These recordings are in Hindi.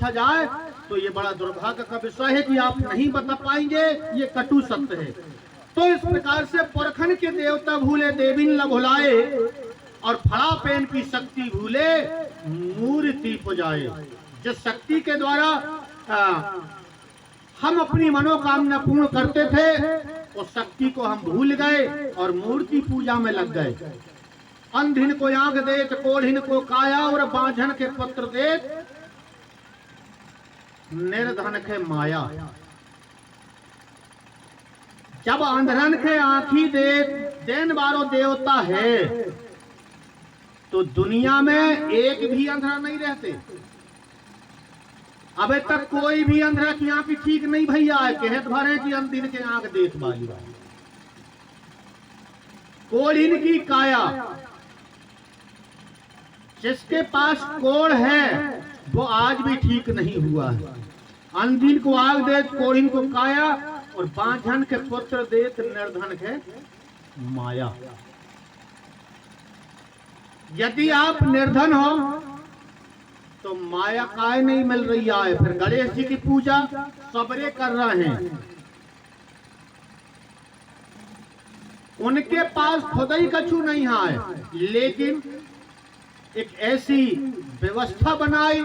देखा जाए तो ये बड़ा दुर्भाग्य का विषय है कि आप नहीं बता पाएंगे, ये कटु सत्य है। तो इस प्रकार से पुरखन के देवता भूले देवीन ल भुलाए, और फड़ा पेन की शक्ति भूले मूर्ति पुजाए। जिस शक्ति के द्वारा हम अपनी मनोकामना पूर्ण करते थे, उस शक्ति को हम भूल गए और मूर्ति पूजा में लग गए। अंधिन को आंख देत, कोढ़िन को काया, और बांझन के पुत्र देत निर्धन के माया। जब अंधरन के आंखी देत देन बारो देवता है, तो दुनिया में एक भी अंधरा नहीं रहते। अबे तक कोई भी अंधरा की आंख ठीक नहीं भैया है, कहत भरे कि अंधिन के आंख देत वाली। कोढ़िन की काया, जिसके पास कोढ़ है वो आज भी ठीक नहीं हुआ है। अंधिन को आग देत, कोढ़िन को काया, और बांझन के पुत्र देत निर्धन के माया। यदि आप निर्धन हो तो माया काय नहीं मिल रही है। फिर गणेश जी की पूजा सबरे कर रहे हैं, उनके पास खुद ही कछु नहीं है, लेकिन एक ऐसी व्यवस्था बनाई,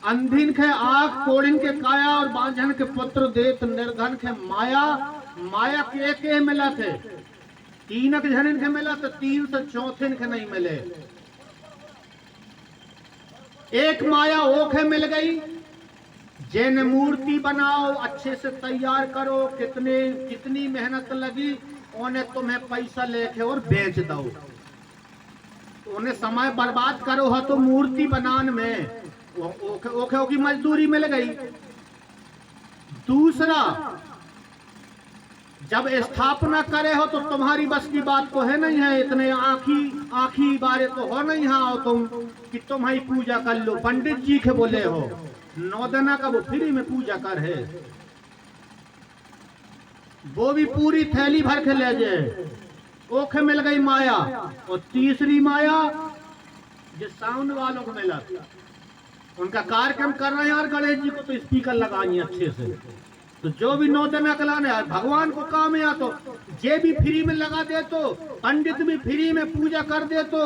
अंधिन के आंख, कोढ़िन के काया, और बांझन के पुत्र देत निर्धन के माया। माया के मिला थे, तीनक जनिन के मिला तो 3 से चौथिन के नहीं मिले। एक माया ओखे मिल गई, जैन मूर्ति बनाओ, अच्छे से तैयार करो, कितनी मेहनत लगी, उन्हें तुम्हें पैसा लेके और बेच दो। तो उन्हें समय बर्बाद करो हो तो मूर्ति बनाने में ओखे की मजदूरी मिल गई। दूसरा, जब स्थापना करे हो तो तुम्हारी बस की बात तो है नहीं है, इतने आखी बारे तो हो नहीं है तुम कि तुम्हारी पूजा कर लो। पंडित जी के बोले हो 9 दिन का वो फ्री में पूजा कर है, वो भी पूरी थैली भर के ले जाए। ओखे मिल गई माया। और तीसरी माया जो साउंड वालों को मिला, उनका कार्यक्रम कर रहे हैं यार गणेश जी को तो स्पीकर लगानी अच्छे से, तो जो भी 9 दिन कलाने भगवान को काम है, तो जे भी फ्री में लगा दे, तो पंडित भी फ्री में पूजा कर दे, तो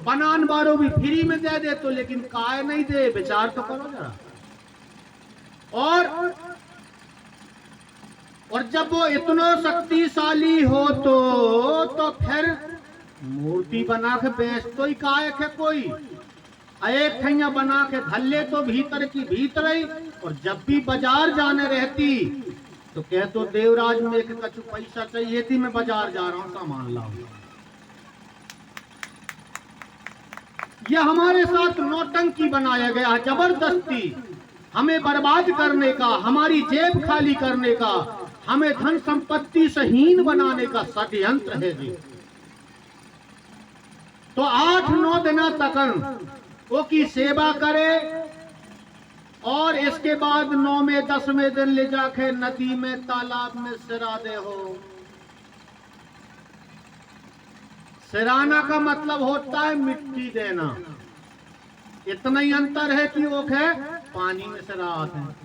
बनान बारो भी फ्री में दे दे, तो लेकिन काय नहीं दे, विचार तो करो जरा। और जब वो इतना शक्तिशाली हो तो फिर मूर्ति बना के बेच तो ही काय है कोई। एक ठैया बना के धल्ले तो भीतर की भीतर ही, और जब भी बाजार जाने रहती तो कह तो देवराज में एक कछु पैसा चाहिए थी, मैं बाजार जा रहा हूं सामान लाऊं। यह हमारे साथ नौटंकी बनाया गया, जबरदस्ती हमें बर्बाद करने का, हमारी जेब खाली करने का, हमें धन संपत्ति से हीन बनाने का षड्यंत्र है जी। तो 8-9 दिन तक वो की सेवा करे, और इसके बाद 9वें 10वें दिन ले जाके नदी में तालाब में सिरा दे हो। सिराना का मतलब होता है मिट्टी देना। इतना ही अंतर है कि ओखे पानी में सिराते हैं।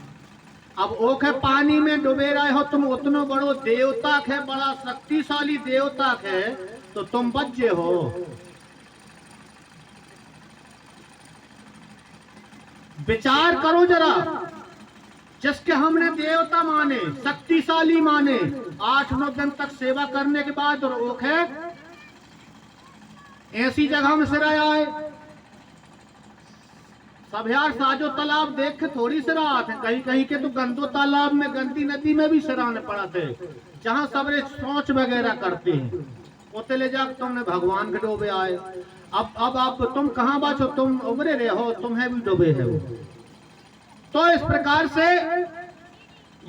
अब ओखे पानी में डुबे रहे हो तुम, उतना बड़ो देवता है, बड़ा शक्तिशाली देवता है, तो तुम बच्चे हो। विचार करो जरा, जिसके हमने देवता माने, शक्तिशाली माने, 8-9 दिन तक सेवा करने के बाद, और ओखे ऐसी जगह में सिराया है। सब यार साजो तालाब देख के थोड़ी सिरात है, कहीं कहीं के तो गंदो तालाब में, गंदी नदी में भी सिराने पड़ा थे, जहां सबरे सोच वगैरह करते हैं, उते ले जाकर तुमने भगवान के डूबे आए। अब आप तुम कहां बचो, तुम उभरे रहे हो, तुम्हें भी डूबे है वो। तो इस प्रकार से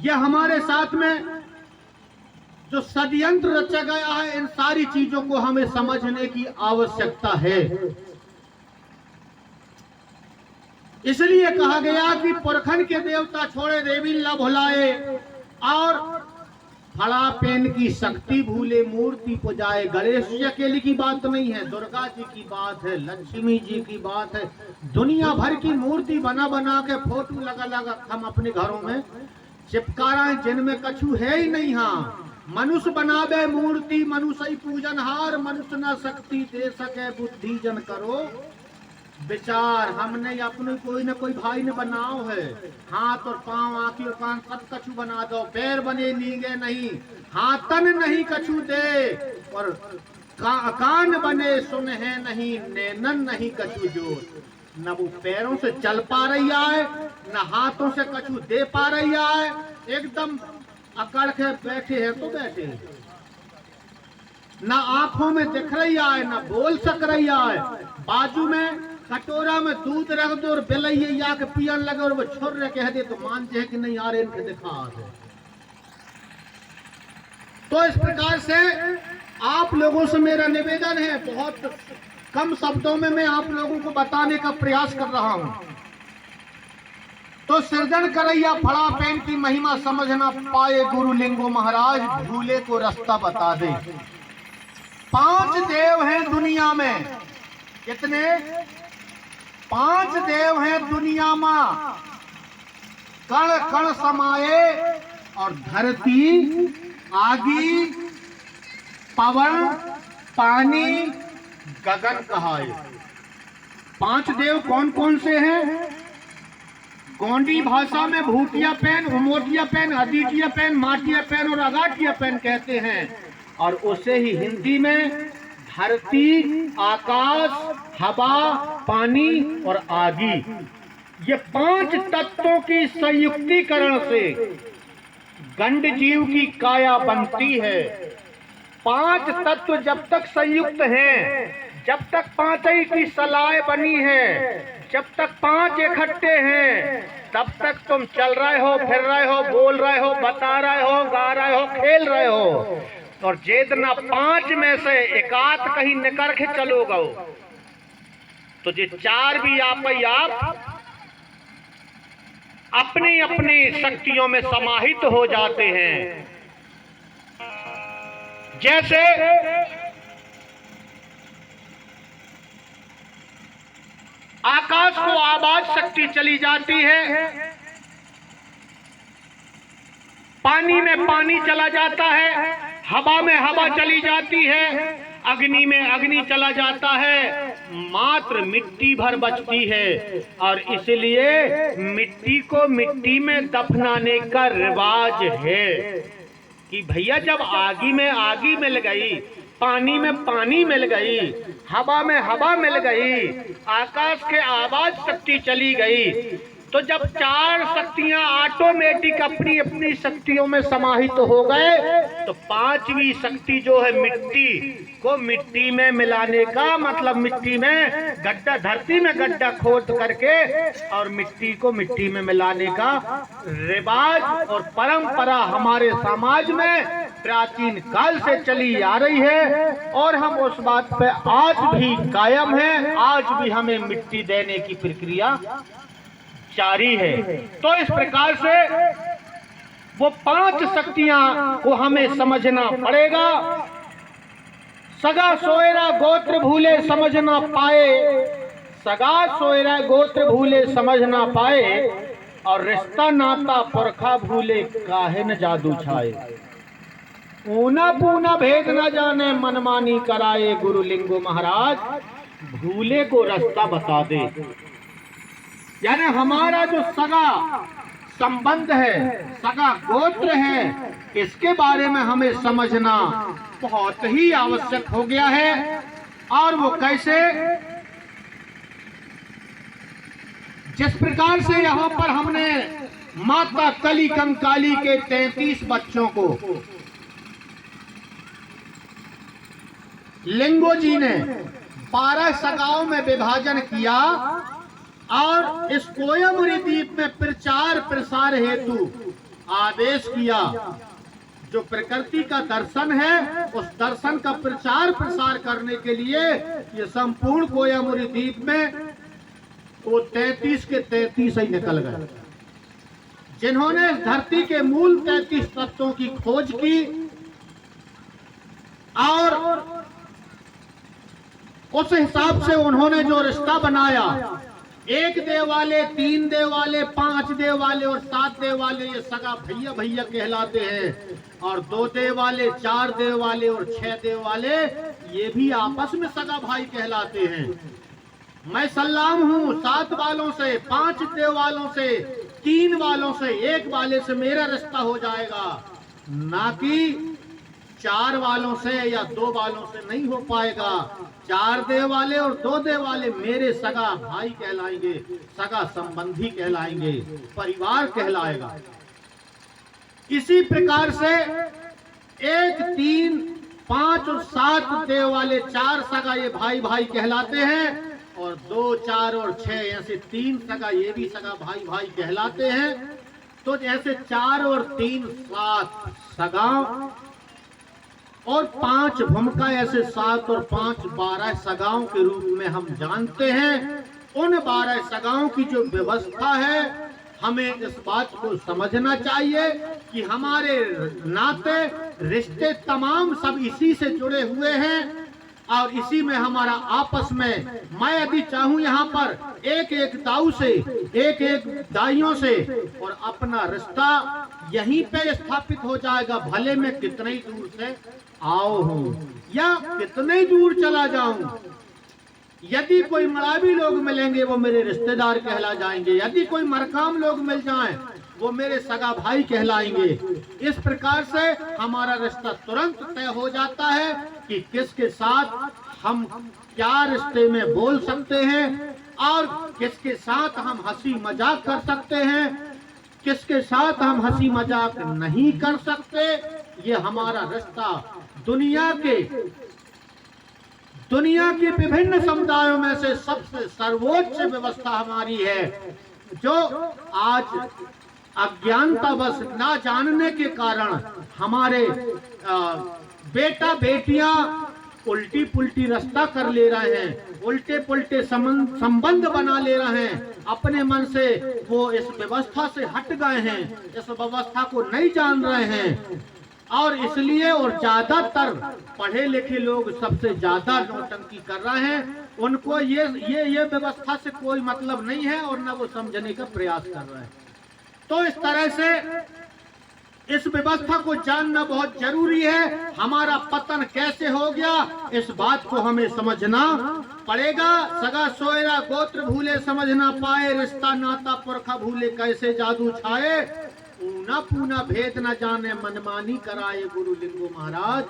यह हमारे साथ में जो षड्यंत्र रचा गया है, इन सारी चीजों को हमें समझने की आवश्यकता है। इसलिए कहा गया कि पुरखन के देवता छोड़े देवी ला भुलाए, और फड़ा पेन की शक्ति भूले मूर्ति पुजाए। गणेश जी अकेले की बात नहीं है, दुर्गा जी की बात है, लक्ष्मी जी की बात है। दुनिया भर की मूर्ति बना बना के फोटो लगा लगा हम अपने घरों में चिपका रहे हैं, जिनमें कछु है ही नहीं। हाँ, मनुष्य बनावे मूर्ति, मनुष्य पूजन हार, मनुष्य न शक्ति दे सके बुद्धि जन करो विचार। हमने अपने कोई न कोई भाई ने बनाओ है, हाथ और पांव, आंखें और कान सब कछु बना दो, पैर बने नीगे नहीं, हाथन नहीं कछु दे, और कान बने सुन है नहीं, नैनन नहीं कछु जोर। न वो पैरों से चल पा रही है, न हाथों से कछु दे पा रही है, एकदम अकड़ के बैठे है तो बैठे, न आंखों में दिख रही है, न बोल सक रही है। बाजू में कटोरा में दूध रख दो और बिलैया या के पियन लगे और वो छुर कह दे तो मानते हैं कि नहीं यार इनके दिखा है। तो इस प्रकार से आप लोगों से मेरा निवेदन है, बहुत कम शब्दों में मैं आप लोगों को बताने का प्रयास कर रहा हूं। तो सृजन करैया फड़ा पेन की महिमा समझ ना पाए गुरु लिंगो महाराज, भूले को रास्ता बता दे। 5 देव हैं दुनिया में, कितने? 5 देव हैं दुनिया में, कण कण समाये और धरती, आगी, पवन, पानी, गगन कहाए। 5 देव कौन कौन से हैं? गोंडी भाषा में भूटिया पेन, उमोटिया पेन, अदीटिया पेन, माटिया पेन और अगाटिया पेन कहते हैं, और उसे ही हिंदी में धरती, आकाश, हवा, पानी और आगी। ये 5 तत्वों की संयुक्तिकरण से गंड जीव की काया बनती है। 5 तत्व जब तक संयुक्त हैं, जब तक 5 ही की सलाह बनी है, जब तक 5 इकट्ठे हैं, तब तक तुम चल रहे हो, फिर रहे हो, बोल रहे हो, बता रहे हो, गा रहे हो, खेल रहे हो। और जेतना 5 में से एकाध कहीं निकर के चलोगे तो जे 4 भी आप अपनी अपनी शक्तियों में समाहित हो जाते हैं। जैसे आकाश को आवाज शक्ति चली जाती है, पानी में पानी चला जाता है, हवा में हवा चली जाती है, अग्नि में अग्नि चला जाता है, मात्र मिट्टी भर बचती है। और इसलिए मिट्टी को मिट्टी में दफनाने का रिवाज है कि भैया जब आगी में आगी मिल गई, पानी में पानी मिल गई, हवा में हवा मिल गई, आकाश के आवाज शक्ति चली गई, तो जब 4 शक्तियां ऑटोमेटिक अपनी अपनी शक्तियों में समाहित हो गए, तो 5वीं शक्ति जो है मिट्टी को मिट्टी में मिलाने का मतलब मिट्टी में गड्ढा, धरती में गड्ढा खोद करके और मिट्टी को मिट्टी में मिलाने का रिवाज और परंपरा हमारे समाज में प्राचीन काल से चली आ रही है, और हम उस बात पे आज भी कायम हैं। आज भी हमें मिट्टी देने की प्रक्रिया जारी है। तो इस प्रकार से वो 5 शक्तियां को हमें समझना पड़ेगा। सगा सोयरा गोत्र भूले समझ ना पाए, सगा सोयरा गोत्र भूले समझ ना पाए, और रिश्ता नाता पुरखा भूले काहे न जादू छाए। ऊना पूना भेद न जाने मनमानी कराए, गुरु लिंगो महाराज भूले को रास्ता बता दे। यानी हमारा जो सगा संबंध है, सगा गोत्र है, इसके बारे में हमें समझना बहुत ही आवश्यक हो गया है। और वो कैसे? जिस प्रकार से यहाँ पर हमने माता कली कंकाली के 33 बच्चों को लिंगो जी ने 12 सगाओं में विभाजन किया, और इस कोयमुरी द्वीप में प्रचार प्रसार हेतु आदेश किया। जो प्रकृति का दर्शन है, उस दर्शन का प्रचार प्रसार करने के लिए ये संपूर्ण कोयमुरी द्वीप में वो 33 के 33 ही निकल गए। जिन्होंने धरती के मूल 33 तत्वों की खोज की और उस हिसाब से उन्होंने जो रिश्ता बनाया, 1 देव वाले, 3 देव वाले, 5 देव वाले और 7 देव वाले, ये सगा भैया भैया कहलाते हैं। और 2 देव वाले, 4 देव वाले और 6 देव वाले, ये भी आपस में सगा भाई कहलाते हैं। मैं सलाम हूँ 7 वालों से, 5 देव वालों से, 3 वालों से, 1 वाले से मेरा रिश्ता हो जाएगा, ना कि 4 वालों से या 2 वालों से नहीं हो पाएगा। 4 देव वाले और 2 देव वाले मेरे सगा भाई कहलाएंगे, सगा संबंधी कहलाएंगे, परिवार कहलाएगा। इसी प्रकार से 1, 3, 5 और 7 देव वाले 4 सगा ये भाई भाई कहलाते हैं, और 2, 4 और 6 ऐसे 3 सगा ये भी सगा भाई भाई कहलाते हैं। तो ऐसे 4 और 3 7 सगा और 5 भूमिका, ऐसे 7 और 5 12 सगाओं के रूप में हम जानते हैं। उन 12 सगाओं की जो व्यवस्था है, हमें इस बात को समझना चाहिए कि हमारे नाते रिश्ते तमाम सब इसी से जुड़े हुए हैं और इसी में हमारा आपस में, मैं यदि चाहूं यहाँ पर एक एक दाऊ से, एक एक दाइयों से, और अपना रिश्ता यहीं पे स्थापित हो जाएगा, भले मैं कितने ही दूर से आओ हूं या कितने ही दूर चला जाऊं। यदि कोई मरावी लोग मिलेंगे वो मेरे रिश्तेदार कहला जाएंगे, यदि कोई मरकाम लोग मिल जाएं वो मेरे सगा भाई कहलाएंगे। इस प्रकार से हमारा रिश्ता तुरंत तय हो जाता है कि किसके साथ हम क्या रिश्ते में बोल सकते हैं और किसके साथ हम हंसी मजाक कर सकते हैं, किसके साथ हम हंसी मजाक नहीं कर सकते। ये हमारा रिश्ता दुनिया के विभिन्न समुदायों में से सबसे सर्वोच्च व्यवस्था हमारी है, जो आज अज्ञानतावश ना जानने के कारण हमारे बेटा बेटियां उल्टी पुल्टी रास्ता कर ले रहे हैं, उल्टे पुल्टे संबंध बना ले रहे हैं, अपने मन से वो इस व्यवस्था से हट गए हैं, इस व्यवस्था को नहीं जान रहे हैं। और इसलिए और ज्यादातर पढ़े लिखे लोग सबसे ज्यादा नौटंकी कर रहे हैं, उनको ये व्यवस्था से कोई मतलब नहीं है और न वो समझने का प्रयास कर रहे हैं। तो इस तरह से इस व्यवस्था को जानना बहुत जरूरी है। हमारा पतन कैसे हो गया, इस बात को हमें समझना पड़ेगा। सगा सोयरा गोत्र भूले समझ ना पाए, रिश्ता नाता पुरखा भूले कैसे जादू छाए, ऊना पूना भेद न जाने मनमानी कराए गुरु लिंगो महाराज,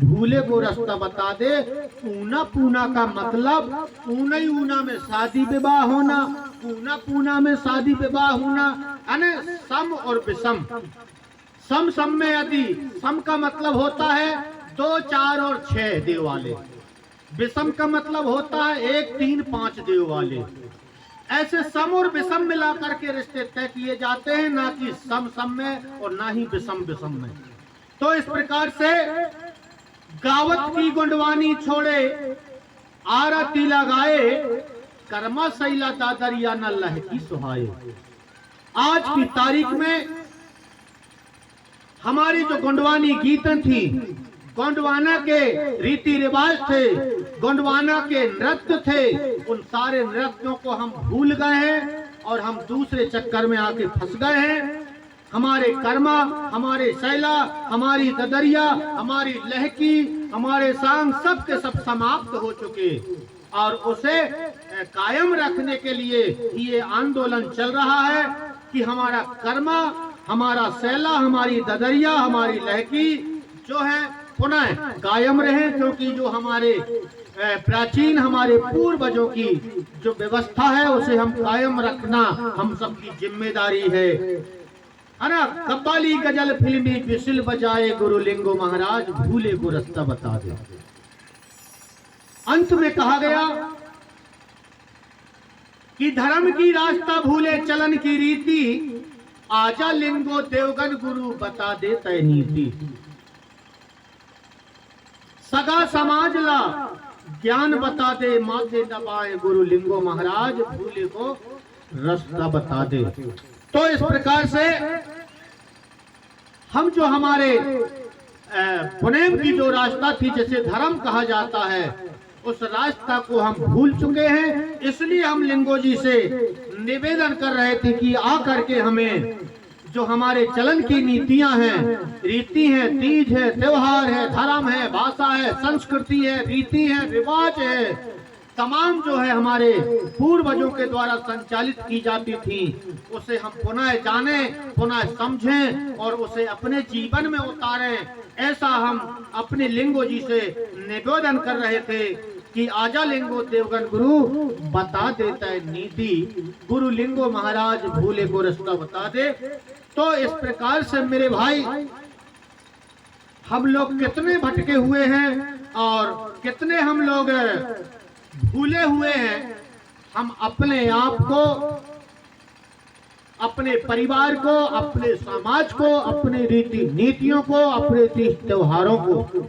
भूले को रास्ता बता दे। ऊना पूना का मतलब ऊना ही ऊना में शादी विवाह होना, ऊना पूना में शादी विवाह होना, यानी सम और विषम। सम में यदि सम का मतलब होता है 2, 4 और 6 देव वाले, विषम का मतलब होता है 1, 3, 5 देव वाले। ऐसे सम और विषम मिलाकर के रिश्ते तय किए जाते हैं, ना कि सम में और ना ही विषम में। तो इस प्रकार से गावत की गुंडवानी छोड़े आरती लगाए, कर्मा सैला दादरिया न लह की सुहाए। आज की तारीख में हमारी जो गुंडवानी गीतें थी, गोंडवाना के रीति रिवाज थे, गोंडवाना के नृत्य थे, उन सारे नृत्यों को हम भूल गए हैं और हम दूसरे चक्कर में आके फंस गए हैं। हमारे कर्मा, हमारे शैला, हमारी ददरिया, हमारी लहकी, हमारे सांग सब के सब समाप्त हो चुके और उसे कायम रखने के लिए ये आंदोलन चल रहा है कि हमारा कर्मा, हमारा शैला, हमारी ददरिया, हमारी लहकी जो है पुनः कायम रहे, क्योंकि जो हमारे प्राचीन हमारे पूर्वजों की जो व्यवस्था है उसे हम कायम रखना हम सबकी जिम्मेदारी है ना। कव्वाली गजल फिल्मी विशिल बजाए गुरु लिंगो महाराज, भूले को रास्ता बता दे। अंत में कहा गया कि धर्म की रास्ता भूले चलन की रीति, आजा लिंगो देवगन गुरु बता दे तय नीति। सगा समाज ला ज्ञान बता दे, माथे दबाए गुरु लिंगो महाराज, भूले को रास्ता बता दे। तो इस प्रकार से हम जो हमारे पुनेम की जो रास्ता थी, जैसे धर्म कहा जाता है, उस रास्ता को हम भूल चुके हैं। इसलिए हम लिंगो जी से निवेदन कर रहे थे कि आकर के हमें जो हमारे चलन की नीतियां हैं, रीति हैं, तीज है, त्योहार है, धर्म है, भाषा है, संस्कृति है, रीति है, रिवाज है, तमाम जो है हमारे पूर्वजों के द्वारा संचालित की जाती थी, उसे हम पुनः जानें, पुनः समझें और उसे अपने जीवन में उतारें। ऐसा हम अपने लिंगो जी से निवेदन कर रहे थे कि आजा लिंगो देवगन गुरु बता देता है नीति, गुरु लिंगो महाराज भूले को रास्ता बता दे। तो इस प्रकार से मेरे भाई, हम लोग कितने भटके हुए हैं और कितने हम लोग भूले हुए हैं। हम अपने आप को, अपने परिवार को, अपने समाज को, अपने रीति नीतियों को, अपने त्योहारों को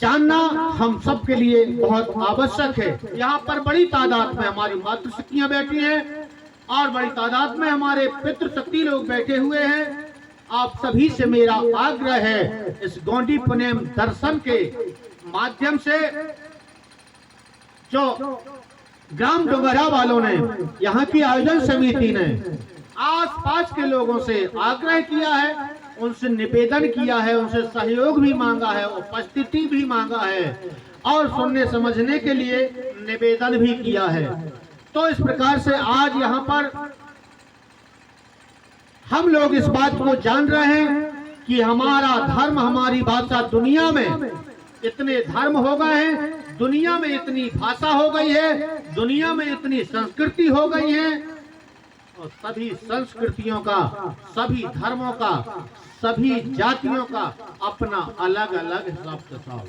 जानना हम सब के लिए बहुत आवश्यक है। यहाँ पर बड़ी तादाद में हमारी मातृशक्तियां बैठी हैं और बड़ी तादाद में हमारे पितृशक्ति लोग बैठे हुए हैं। आप सभी से मेरा आग्रह है, इस गोंडी पुनेम दर्शन के माध्यम से जो ग्राम डोगरा वालों ने, यहाँ की आयोजन समिति ने आसपास के लोगों से आग्रह किया है, उनसे निवेदन किया है, उनसे सहयोग भी मांगा है, उपस्थिति भी मांगा है और सुनने समझने के लिए निवेदन भी किया है। तो इस प्रकार से आज यहाँ पर हम लोग इस बात को जान रहे हैं कि हमारा धर्म, हमारी भाषा, दुनिया में इतने धर्म हो गए हैं, दुनिया में इतनी भाषा हो गई है, दुनिया में इतनी संस्कृति हो गई है और सभी संस्कृतियों का, सभी धर्मों का, सभी जातियों का अपना अलग अलग हिसाब किताब।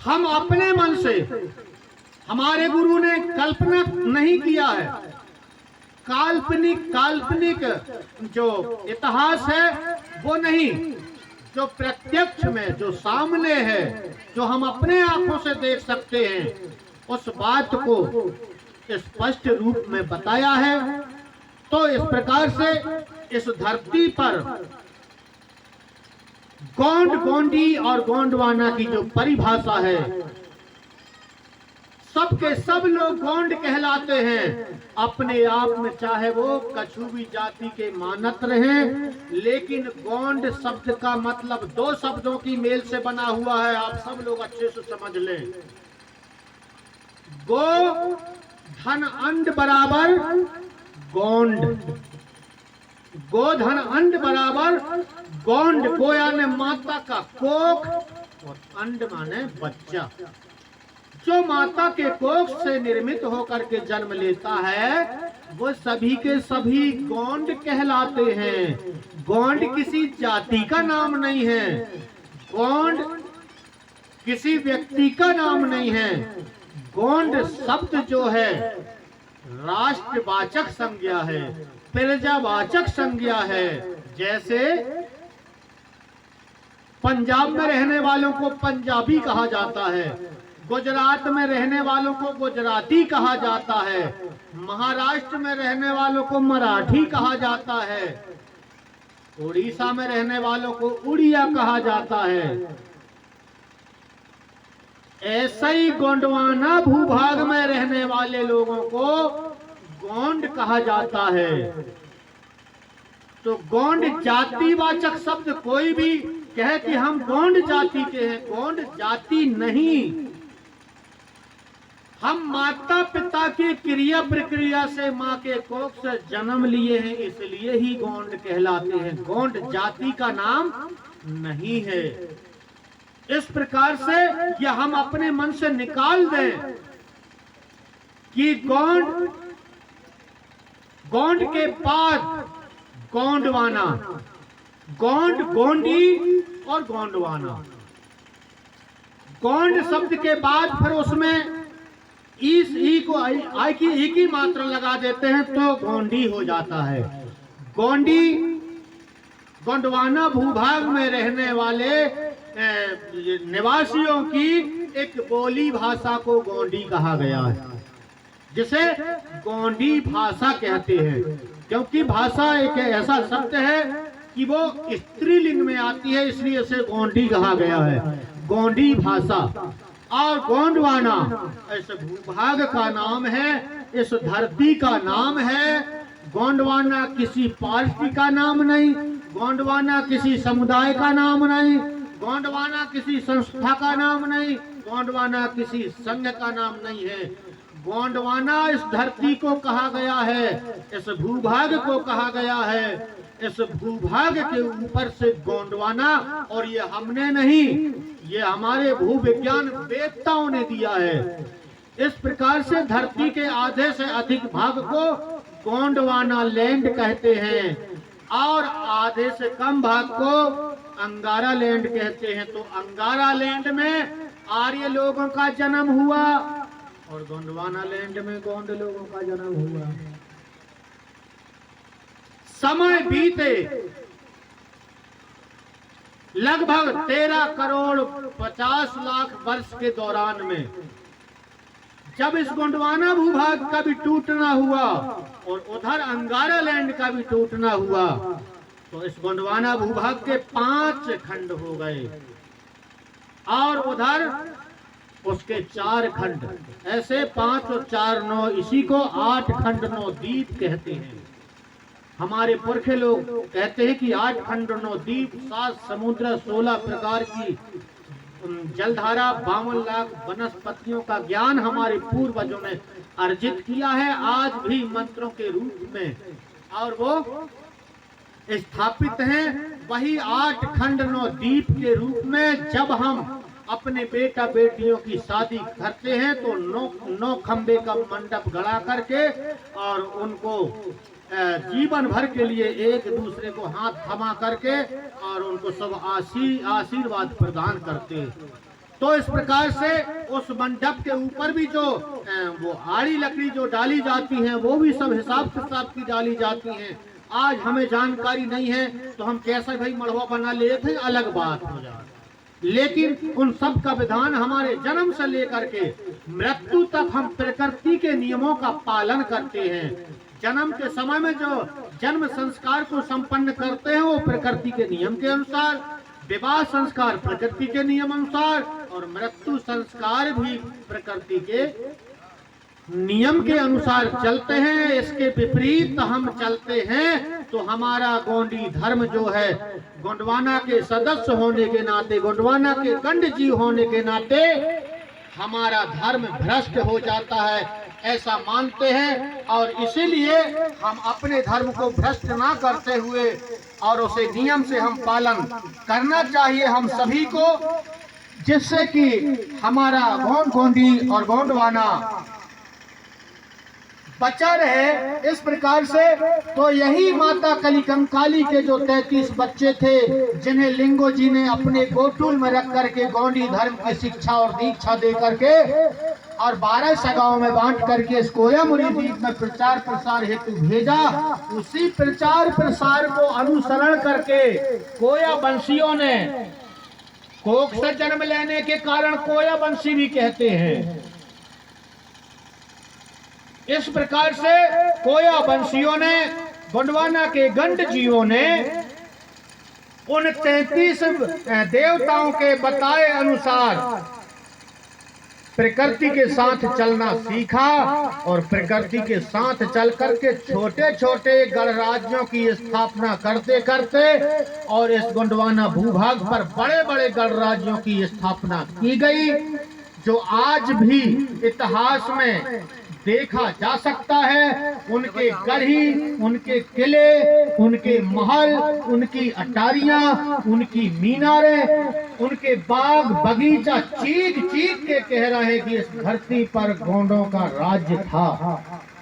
हम अपने मन से, हमारे गुरु ने कल्पना नहीं किया है, काल्पनिक जो इतिहास है वो नहीं, जो प्रत्यक्ष में, जो सामने है, जो हम अपने आंखों से देख सकते हैं, उस बात को स्पष्ट रूप में बताया है। तो इस प्रकार से इस धरती पर गोंड, गोंडी और गोंडवाना की जो परिभाषा है, सबके सब लोग गोंड कहलाते हैं अपने आप में, चाहे वो कछु भी जाति के मानत रहे। लेकिन गोंड शब्द का मतलब दो शब्दों की मेल से बना हुआ है, आप सब लोग अच्छे से समझ लें। गो धन अंड बराबर गोंड, गोधन अंड बराबर गोंड। गो यानी माता का कोख और अंड माने बच्चा। जो माता के कोख से निर्मित होकर के जन्म लेता है वो सभी के सभी गोंड कहलाते हैं। गोंड किसी जाति का नाम नहीं है, गोंड किसी व्यक्ति का नाम नहीं है। गोंड शब्द जो है राष्ट्रवाचक संज्ञा है, प्रजावाचक संज्ञा है। जैसे पंजाब में रहने वालों को पंजाबी कहा जाता है, गुजरात में रहने वालों को गुजराती कहा जाता है, महाराष्ट्र में रहने वालों को मराठी कहा जाता है, उड़ीसा में रहने वालों को उड़िया कहा जाता है। ऐसे ही गोंडवाना भूभाग में रहने वाले लोगों को गोंड कहा जाता है। तो गोंड जातिवाचक शब्द, कोई भी कहे कि हम गोंड जाति के हैं, गोंड जाति नहीं। हम माता पिता की क्रिया प्रक्रिया से, माँ के कोख से जन्म लिए हैं, इसलिए ही गोंड कहलाते हैं। गोंड जाति का नाम नहीं है। इस प्रकार से यह हम अपने मन से निकाल दें कि गोंड, गोंड के बाद गोंडवाना, गोंड, गोंडी और गोंडवाना। गोंड शब्द के बाद फिर उसमें ई को आई की ई की मात्रा लगा देते हैं तो गोंडी हो जाता है। गोंडी गोंडवाना भूभाग में रहने वाले निवासियों की एक बोली भाषा को गोंडी कहा गया है। जिसे गोंडी भाषा कहते हैं, क्योंकि भाषा एक ऐसा शब्द है कि वो स्त्रीलिंग में आती है, इसलिए इसे गोंडी कहा गया है, गोंडी भाषा। और गोंडवाना इस भूभाग का नाम है, इस धरती का नाम है। गोंडवाना किसी पार्टी का नाम नहीं, गोंडवाना किसी समुदाय का नाम नहीं, गोंडवाना किसी संस्था का नाम नहीं, गोंडवाना किसी संघ का नाम नहीं है। गोंडवाना इस धरती को कहा गया है, इस भूभाग को कहा गया है, इस भूभाग के ऊपर से गोंडवाना। और ये हमने नहीं, ये हमारे भूविज्ञान वेत्ताओं ने दिया है। इस प्रकार से धरती के आधे से अधिक भाग को गोंडवाना लैंड कहते हैं और आधे से कम भाग को अंगारा लैंड कहते हैं। तो अंगारा लैंड में आर्य लोगों का जन्म हुआ और गोंडवाना लैंड में गोंड लोगों का जन्म हुआ। समय बीते लगभग 13 करोड़ 50 लाख वर्ष के दौरान में जब इस गोंडवाना भूभाग का भी टूटना हुआ और उधर अंगारा लैंड का भी टूटना हुआ, तो इस गोंडवाना भूभाग के 5 खंड हो गए और उधर उसके 4 खंड। ऐसे 5 और 4 9, इसी को 8 खंड 9 द्वीप कहते हैं। हमारे पुरखे लोग कहते हैं कि 8 खंड 9 द्वीप, 7 समुद्र, 16 प्रकार की जलधारा, 52 लाख वनस्पतियों का ज्ञान हमारे पूर्वजों ने अर्जित किया है आज भी मंत्रों के रूप में, और वो स्थापित हैं वही 8 खंड 9 द्वीप के रूप में। जब हम अपने बेटा बेटियों की शादी करते हैं तो 9 खंबे का मंडप गड़ा करके और उनको जीवन भर के लिए एक दूसरे को हाथ थमा करके और उनको सब आशीर्वाद प्रदान करते। तो इस प्रकार से उस मंडप के ऊपर भी जो वो आड़ी लकड़ी जो डाली जाती है वो भी सब हिसाब किताब की डाली जाती हैं। आज हमें जानकारी नहीं है तो हम कैसे भाई मड़वा बना लेते हैं, अलग बात हो जाए, लेकिन उन सब का विधान हमारे जन्म से लेकर के मृत्यु तक हम प्रकृति के नियमों का पालन करते हैं। जन्म के समय में जो जन्म संस्कार को संपन्न करते हैं वो प्रकृति के नियम के अनुसार, विवाह संस्कार प्रकृति के नियम अनुसार और मृत्यु संस्कार भी प्रकृति के नियम के अनुसार चलते हैं। इसके विपरीत हम चलते हैं तो हमारा गोंडी धर्म जो है, गोंडवाना के सदस्य होने के नाते, गोंडवाना के गंड जीव होने के नाते हमारा धर्म भ्रष्ट हो जाता है, ऐसा मानते हैं। और इसीलिए हम अपने धर्म को भ्रष्ट ना करते हुए और उसे नियम से हम पालन करना चाहिए हम सभी को, जिससे कि हमारा गोंड गोंडी और गोंडवाना बचा रहे। इस प्रकार से तो यही माता कलिकंकाली के जो 33 बच्चे थे जिन्हें लिंगो जी ने अपने गोटुल में रख करके गोंडी धर्म की शिक्षा और दीक्षा दे करके और 12 सगाओं में बांट करके इस कोयामुरी द्वीप में प्रचार प्रसार हेतु भेजा, उसी प्रचार प्रसार को अनुसरण करके कोया वंशियों ने, कोख से जन्म लेने के कारण कोया वंशी भी कहते हैं। इस प्रकार से कोया वंशियों ने, गोंडवाना के गंड जीवों ने उन 33 देवताओं के बताए अनुसार प्रकृति के साथ चलना सीखा और प्रकृति के साथ चल करके छोटे छोटे गणराज्यों की स्थापना करते करते और इस गोंडवाना भूभाग पर बड़े बड़े गणराज्यों की स्थापना की गई, जो आज भी इतिहास में देखा जा सकता है। उनके गढ़ी, उनके किले, उनके महल, उनकी अटारियां, उनकी मीनारें, उनके बाग बगीचा चीख चीख के कह रहे हैं कि इस धरती पर गोंडों का राज्य था,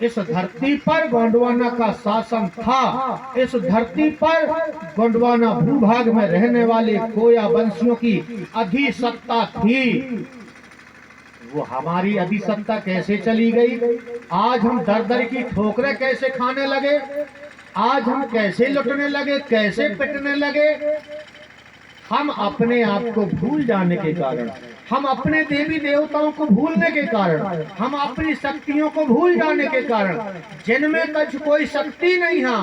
इस धरती पर गोंडवाना का शासन था, इस धरती पर गोंडवाना भूभाग में रहने वाले कोया वंशियों की अधिसत्ता थी। वो हमारी अधिसत्ता कैसे चली गई? आज हम दर दर की ठोकरें कैसे खाने लगे? आज हम कैसे लुटने लगे, कैसे पिटने लगे? हम अपने आप को भूल जाने के कारण, हम अपने देवी देवताओं को भूलने के कारण, हम अपनी शक्तियों को भूल जाने के कारण, जिनमें कुछ कोई शक्ति नहीं है,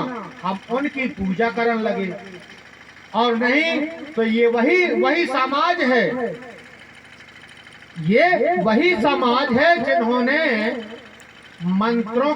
हम उनकी पूजा करने लगे। और नहीं तो ये वही समाज है, ये वही समाज है जिन्होंने मंत्रों